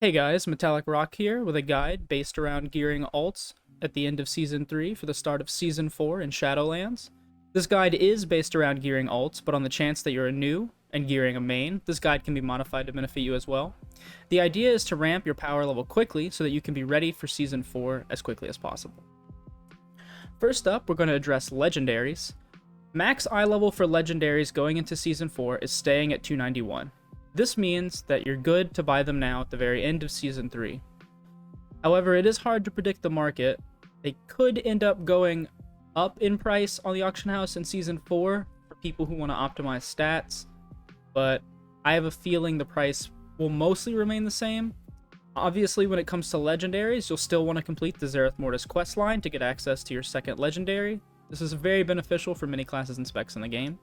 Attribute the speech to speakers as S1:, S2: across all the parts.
S1: Hey guys, Metallic Rock here with a guide based around gearing alts at the end of Season 3 for the start of Season 4 in Shadowlands. This guide is based around gearing alts, but on the chance that you're a new and gearing a main, this guide can be modified to benefit you as well. The idea is to ramp your power level quickly so that you can be ready for Season 4 as quickly as possible. First up, we're going to address Legendaries. Max eye level for Legendaries going into Season 4 is staying at 291. This means that you're good to buy them now at the very end of Season 3. However, it is hard to predict the market. They could end up going up in price on the auction house in Season 4 for people who want to optimize stats, but I have a feeling the price will mostly remain the same. Obviously, when it comes to Legendaries, you'll still want to complete the Zereth Mortis questline to get access to your second Legendary. This is very beneficial for many classes and specs in the game.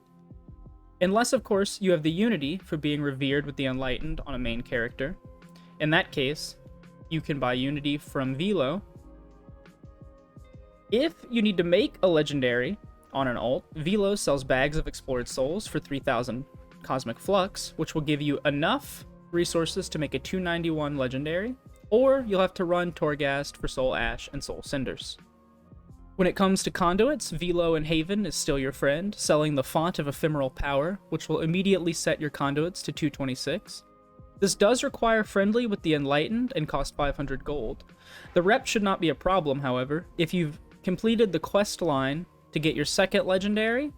S1: Unless, of course, you have the Unity for being revered with the Enlightened on a main character. In that case, you can buy Unity from Velo. If you need to make a Legendary on an alt, Velo sells bags of Explored Souls for 3,000 Cosmic Flux, which will give you enough resources to make a 291 Legendary, or you'll have to run Torghast for Soul Ash and Soul Cinders. When it comes to conduits, Velo and Haven is still your friend, selling the Font of Ephemeral Power, which will immediately set your conduits to 226. This does require friendly with the Enlightened and cost 500 gold. The rep should not be a problem, however. If you've completed the quest line to get your second Legendary,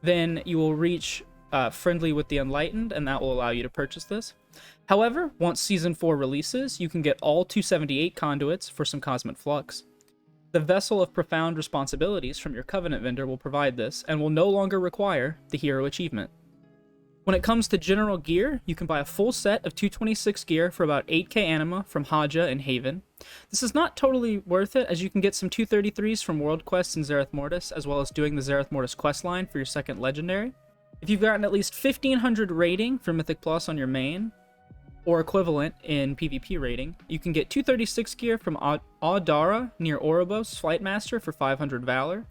S1: then you will reach friendly with the Enlightened, and that will allow you to purchase this. However, once Season 4 releases, you can get all 278 conduits for some Cosmic Flux. The Vessel of Profound Responsibilities from your Covenant vendor will provide this, and will no longer require the Hero Achievement. When it comes to general gear, you can buy a full set of 226 gear for about 8k anima from Haja and Haven. This is not totally worth it, as you can get some 233s from World Quests in Zereth Mortis, as well as doing the Zereth Mortis questline for your second Legendary. If you've gotten at least 1500 rating for Mythic Plus on your main, or equivalent in PvP rating, you can get 236 gear from Audara near Oribos Flightmaster for 500 Valor.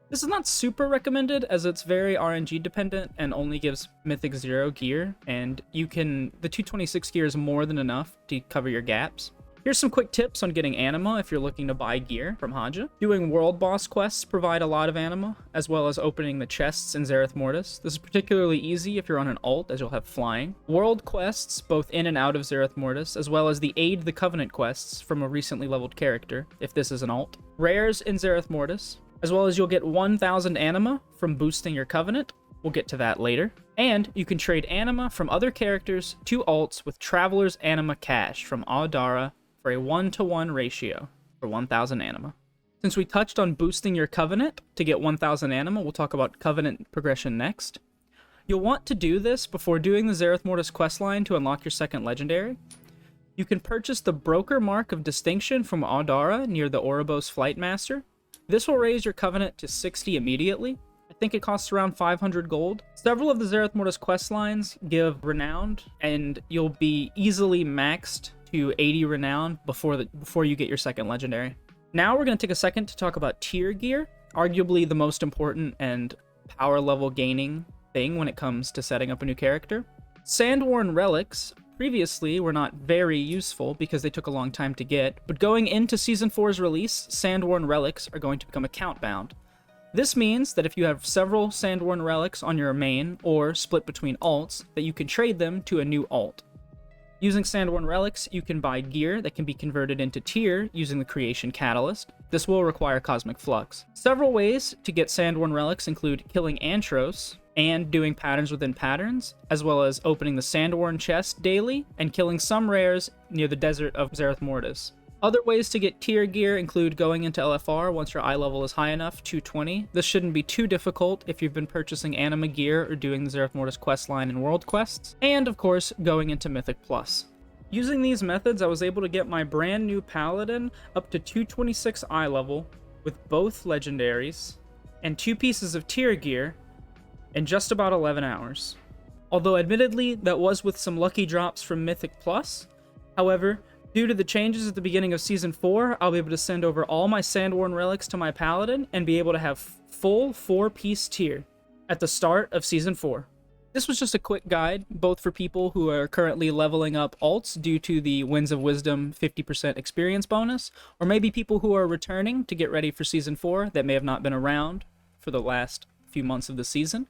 S1: This is not super recommended, as it's very RNG dependent and only gives Mythic 0 gear, and the 226 gear is more than enough to cover your gaps. Here's some quick tips on getting anima if you're looking to buy gear from Haja. Doing world boss quests provide a lot of anima, as well as opening the chests in Zereth Mortis. This is particularly easy if you're on an alt, as you'll have flying. World quests, both in and out of Zereth Mortis, as well as the Aid the Covenant quests from a recently leveled character, if this is an alt. Rares in Zereth Mortis, as well as you'll get 1,000 anima from boosting your Covenant. We'll get to that later. And you can trade anima from other characters to alts with Traveler's Anima Cash from Audara for a 1-to-1 ratio for 1,000 anima. Since we touched on boosting your Covenant to get 1,000 anima, we'll talk about Covenant progression next. You'll want to do this before doing the Zereth Mortis questline to unlock your second Legendary. You can purchase the Broker Mark of Distinction from Audara near the Oribos Flightmaster. This will raise your Covenant to 60 immediately. I think it costs around 500 gold. Several of the Zereth Mortis questlines give Renowned, and you'll be easily maxed to 80 Renown before you get your second Legendary. Now we're going to take a second to talk about tier gear, arguably the most important and power level gaining thing when it comes to setting up a new character. Sandborn Relics previously were not very useful because they took a long time to get, but going into Season 4's release, Sandborn Relics are going to become account bound. This means that if you have several Sandborn Relics on your main or split between alts, that you can trade them to a new alt. Using Sandborn Relics, you can buy gear that can be converted into tier using the Creation Catalyst. This will require Cosmic Flux. Several ways to get Sandborn Relics include killing Antros and doing patterns within patterns, as well as opening the Sandborn chest daily and killing some rares near the desert of Zereth Mortis. Other ways to get tier gear include going into LFR once your eye level is high enough, 220. This shouldn't be too difficult if you've been purchasing anima gear or doing the Zereth Mortis questline and world quests. And, of course, going into Mythic Plus. Using these methods, I was able to get my brand new Paladin up to 226 eye level with both Legendaries and 2 pieces of tier gear in just about 11 hours. Although, admittedly, that was with some lucky drops from Mythic Plus. However, due to the changes at the beginning of Season 4, I'll be able to send over all my Sandborn Relics to my Paladin and be able to have full 4-piece tier at the start of Season 4. This was just a quick guide, both for people who are currently leveling up alts due to the Winds of Wisdom 50% experience bonus, or maybe people who are returning to get ready for Season 4 that may have not been around for the last few months of the season.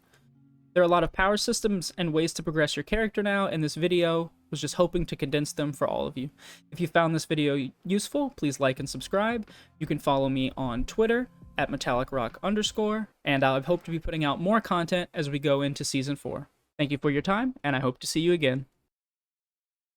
S1: There are a lot of power systems and ways to progress your character now, and this video was just hoping to condense them for all of you. If you found this video useful, please like and subscribe. You can follow me on Twitter at metallicrock_, and I hope to be putting out more content as we go into Season 4. Thank you for your time, and I hope to see you again.